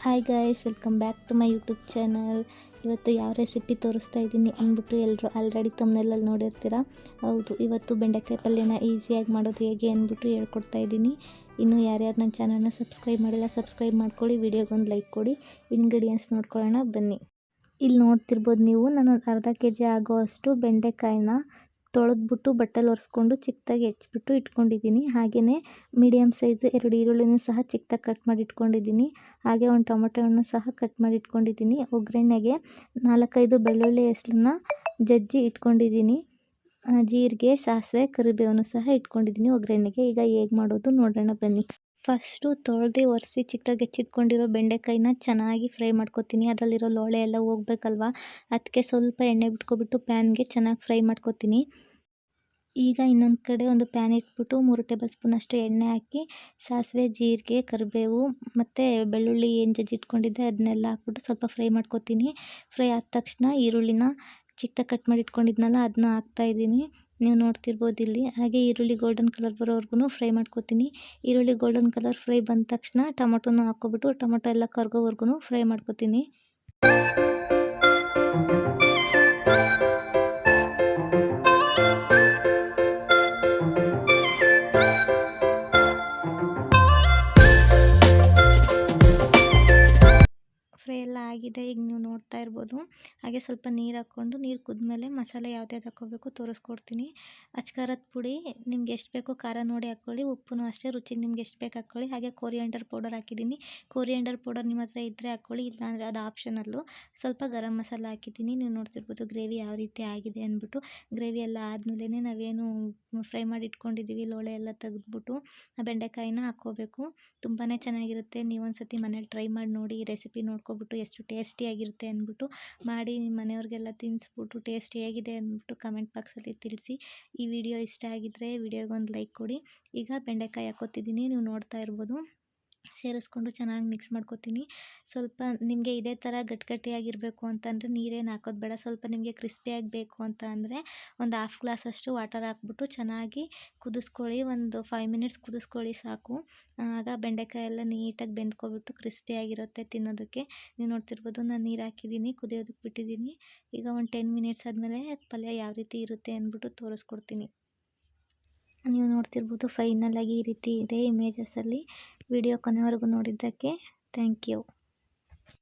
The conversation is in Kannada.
Hi guys, welcome back to my YouTube channel. ಇವತ್ತು ಯಾವ ರೆಸಿಪಿ ತೋರಿಸ್ತಾ ಇದ್ದೀನಿ ಅಂದ್ಬಿಟ್ಟು ಎಲ್ಲರೂ ಆಲ್ರೆಡಿ ತಮ್ಮನೆಲ್ಲಲ್ಲಿ ನೋಡಿರ್ತೀರ. ಹೌದು, ಇವತ್ತು ಬೆಂಡೆಕಾಯಿ ಪಲ್ಯನ ಈಸಿಯಾಗಿ ಮಾಡೋದು ಹೇಗೆ ಅಂದ್ಬಿಟ್ಟು ಹೇಳ್ಕೊಡ್ತಾ ಇದ್ದೀನಿ. ಇನ್ನು ಯಾರ್ಯಾರು ನನ್ನ ಚಾನಲ್ನ ಸಬ್ಸ್ಕ್ರೈಬ್ ಮಾಡಿಲ್ಲ ಸಬ್ಸ್ಕ್ರೈಬ್ ಮಾಡ್ಕೊಳ್ಳಿ, ವಿಡಿಯೋಗೊಂದು ಲೈಕ್ ಕೊಡಿ. ಇಂಗ್ರೀಡಿಯೆಂಟ್ಸ್ ನೋಡ್ಕೊಳ್ಳೋಣ ಬನ್ನಿ. ಇಲ್ಲಿ ನೋಡ್ತಿರ್ಬೋದು ನೀವು, ನಾನು ಅರ್ಧ kg ಆಗೋವಷ್ಟು ಬೆಂಡೆಕಾಯಿನ ತೊಳೆದ್ಬಿಟ್ಟು ಬಟ್ಟೆಲಿ ಒರೆಸ್ಕೊಂಡು ಚಿಕ್ಕದಾಗಿ ಹೆಚ್ಚಿಬಿಟ್ಟು ಇಟ್ಕೊಂಡಿದ್ದೀನಿ. ಹಾಗೆಯೇ ಮೀಡಿಯಮ್ ಸೈಜು 2 ಈರುಳ್ಳಿನೂ ಸಹ ಚಿಕ್ಕದಾಗಿ ಕಟ್ ಮಾಡಿ ಇಟ್ಕೊಂಡಿದ್ದೀನಿ. ಹಾಗೆ ಒಂದು ಟೊಮೊಟೊವನ್ನು ಸಹ ಕಟ್ ಮಾಡಿ ಇಟ್ಕೊಂಡಿದ್ದೀನಿ. ಒಗ್ಗರಣೆಗೆ 4-5 ಬೆಳ್ಳುಳ್ಳಿ ಹೆಸರನ್ನ ಜಜ್ಜಿ ಇಟ್ಕೊಂಡಿದ್ದೀನಿ. ಜೀರಿಗೆ, ಸಾಸಿವೆ, ಕರಿಬೇವನ್ನು ಸಹ ಇಟ್ಕೊಂಡಿದ್ದೀನಿ ಒಗ್ಗರಣೆಗೆ. ಈಗ ಹೇಗೆ ಮಾಡೋದು ನೋಡೋಣ ಬನ್ನಿ. ಫಸ್ಟು ತೊಳೆದು ಒರೆಸಿ ಚಿಕ್ಕದಾಗಿ ಹೆಚ್ಚಿಟ್ಕೊಂಡಿರೋ ಬೆಂಡೆಕಾಯಿನ ಚೆನ್ನಾಗಿ ಫ್ರೈ ಮಾಡ್ಕೊತೀನಿ. ಅದರಲ್ಲಿರೋ ಲೋಳೆ ಎಲ್ಲ ಹೋಗ್ಬೇಕಲ್ವ, ಅದಕ್ಕೆ ಸ್ವಲ್ಪ ಎಣ್ಣೆ ಬಿಟ್ಕೊಬಿಟ್ಟು ಪ್ಯಾನ್ಗೆ ಚೆನ್ನಾಗಿ ಫ್ರೈ ಮಾಡ್ಕೊತೀನಿ. ಈಗ ಇನ್ನೊಂದು ಕಡೆ ಒಂದು ಪ್ಯಾನ್ ಇಟ್ಬಿಟ್ಟು 3 ಟೇಬಲ್ ಸ್ಪೂನ್ ಅಷ್ಟು ಎಣ್ಣೆ ಹಾಕಿ ಸಾಸಿವೆ, ಜೀರಿಗೆ, ಕರಿಬೇವು ಮತ್ತು ಬೆಳ್ಳುಳ್ಳಿ ಏನು ಜಜ್ಜಿಟ್ಕೊಂಡಿದ್ದೆ ಅದನ್ನೆಲ್ಲ ಹಾಕ್ಬಿಟ್ಟು ಸ್ವಲ್ಪ ಫ್ರೈ ಮಾಡ್ಕೊತೀನಿ. ಫ್ರೈ ಆದ ತಕ್ಷಣ ಈರುಳ್ಳಿನ ಚಿಕ್ಕದಾಗಿ ಕಟ್ ಮಾಡಿ ಇಟ್ಕೊಂಡಿದ್ನಲ್ಲ ಅದನ್ನ ಹಾಕ್ತಾಯಿದ್ದೀನಿ. ನೀವು ನೋಡ್ತಿರ್ಬೋದು ಇಲ್ಲಿ. ಹಾಗೆ ಈರುಳ್ಳಿ ಗೋಲ್ಡನ್ ಕಲರ್ ಬರೋವರೆಗೂ ಫ್ರೈ ಮಾಡ್ಕೊತೀನಿ. ಈರುಳ್ಳಿ ಗೋಲ್ಡನ್ ಕಲರ್ ಫ್ರೈ ಬಂದ ತಕ್ಷಣ ಟೊಮೊಟೊನ ಹಾಕ್ಕೊಬಿಟ್ಟು ಟೊಮೊಟೊ ಎಲ್ಲ ಕರ್ಗೋವರೆಗೂ ಫ್ರೈ ಮಾಡ್ಕೊತೀನಿ. ಫ್ರೈ ಎಲ್ಲ ಆಗಿದೆ, ಈಗ ನೀವು ನೋಡ್ತಾ ಇರ್ಬೋದು. ಹಾಗೆ ಸ್ವಲ್ಪ ನೀರು ಹಾಕ್ಕೊಂಡು ನೀರು ಕುದ್ಮೇಲೆ ಮಸಾಲೆ ಯಾವ್ದು ಹಾಕ್ಕೋಬೇಕು ತೋರಿಸ್ಕೊಡ್ತೀನಿ. ಅಚ್ಕಾರದ ಪುಡಿ ನಿಮ್ಗೆ ಎಷ್ಟು ಬೇಕೋ ಖಾರ ನೋಡಿ ಹಾಕ್ಕೊಳ್ಳಿ. ಉಪ್ಪು ಅಷ್ಟೇ ರುಚಿಗೆ ನಿಮ್ಗೆ ಎಷ್ಟು ಬೇಕು ಹಾಕ್ಕೊಳ್ಳಿ. ಹಾಗೆ ಕೊರಿಯಾಂಡರ್ ಪೌಡರ್ ಹಾಕಿದ್ದೀನಿ. ಕೊರಿಯಾಂಡರ್ ಪೌಡರ್ ನಿಮ್ಮ ಹತ್ರ ಇದ್ದರೆ ಹಾಕ್ಕೊಳ್ಳಿ, ಇಲ್ಲಾಂದರೆ ಅದು ಆಪ್ಷನಲ್ಲು. ಸ್ವಲ್ಪ ಗರಂ ಮಸಾಲ ಹಾಕಿದ್ದೀನಿ. ನೀವು ನೋಡ್ತಿರ್ಬೋದು ಗ್ರೇವಿ ಯಾವ ರೀತಿ ಆಗಿದೆ ಅಂದ್ಬಿಟ್ಟು. ಗ್ರೇವಿ ಎಲ್ಲ ಆದಮೇಲೆ ನಾವೇನು ಫ್ರೈ ಮಾಡಿ ಇಟ್ಕೊಂಡಿದ್ದೀವಿ ಲೋಳೆ ಎಲ್ಲ ತೆಗೆದ್ಬಿಟ್ಟು ಆ ಬೆಂಡೆಕಾಯಿನ ಹಾಕ್ಕೋಬೇಕು. ತುಂಬಾ ಚೆನ್ನಾಗಿರುತ್ತೆ. ನೀವೊಂದು ಸತಿ ಮನೇಲಿ ಟ್ರೈ ಮಾಡಿ ನೋಡಿ. ಈ ರೆಸಿಪಿ ನೋಡ್ಕೊಬಿಟ್ಟು ಎಷ್ಟು ಟೇಸ್ಟಿಯಾಗಿರುತ್ತೆ ಅಂದ್ಬಿಟ್ಟು ಮಾಡಿ ನಿಮ್ಮ ಮನೆಯವ್ರಿಗೆಲ್ಲ ತಿನ್ನಿಸ್ಬಿಟ್ಟು ಟೇಸ್ಟ್ ಹೇಗಿದೆ ಅಂದ್ಬಿಟ್ಟು ಕಮೆಂಟ್ ಬಾಕ್ಸಲ್ಲಿ ತಿಳಿಸಿ. ಈ ವಿಡಿಯೋ ಇಷ್ಟ ಆಗಿದ್ದರೆ ವಿಡಿಯೋಗೊಂದು ಲೈಕ್ ಕೊಡಿ. ಈಗ ಬೆಂಡೆಕಾಯಿ ಹಾಕ್ಕೋತಿದ್ದೀನಿ, ನೀವು ನೋಡ್ತಾ ಇರ್ಬೋದು. ಸೇರಿಸ್ಕೊಂಡು ಚೆನ್ನಾಗಿ ಮಿಕ್ಸ್ ಮಾಡ್ಕೊತೀನಿ. ಸ್ವಲ್ಪ ನಿಮಗೆ ಇದೇ ಥರ ಗಟ್ಟಿಯಾಗಿರಬೇಕು ಅಂತಂದರೆ ನೀರೇನು ಹಾಕೋದು ಬೇಡ. ಸ್ವಲ್ಪ ನಿಮಗೆ ಕ್ರಿಸ್ಪಿಯಾಗಿ ಬೇಕು ಅಂತ ಅಂದರೆ ಒಂದು 1/2 ಗ್ಲಾಸಷ್ಟು ವಾಟರ್ ಹಾಕ್ಬಿಟ್ಟು ಚೆನ್ನಾಗಿ ಕುದಿಸ್ಕೊಳ್ಳಿ. ಒಂದು 5 ಮಿನಿಟ್ಸ್ ಕುದಿಸ್ಕೊಳ್ಳಿ ಸಾಕು. ಆಗ ಬೆಂಡೆಕಾಯಿ ಎಲ್ಲ ನೀಟಾಗಿ ಬೆಂದ್ಕೊಬಿಟ್ಟು ಕ್ರಿಸ್ಪಿಯಾಗಿರುತ್ತೆ ತಿನ್ನೋದಕ್ಕೆ. ನೀವು ನೋಡ್ತಿರ್ಬೋದು, ನಾನು ನೀರು ಹಾಕಿದ್ದೀನಿ, ಕುದಿಯೋದಕ್ಕೆ ಬಿಟ್ಟಿದ್ದೀನಿ. ಈಗ ಒಂದು 10 ಮಿನಿಟ್ಸ್ ಆದಮೇಲೆ ಪಲ್ಯ ಯಾವ ರೀತಿ ಇರುತ್ತೆ ಅಂದ್ಬಿಟ್ಟು ತೋರಿಸ್ಕೊಡ್ತೀನಿ. ನೀವು ನೋಡ್ತಿರ್ಬೋದು ಫೈನಲಾಗಿ ಈ ರೀತಿ ಇದೆ ಇಮೇಜಸಲ್ಲಿ. ವಿಡಿಯೋ ಕೊನೆವರೆಗೂ ನೋಡಿದ್ದಕ್ಕೆ ಥ್ಯಾಂಕ್ ಯು.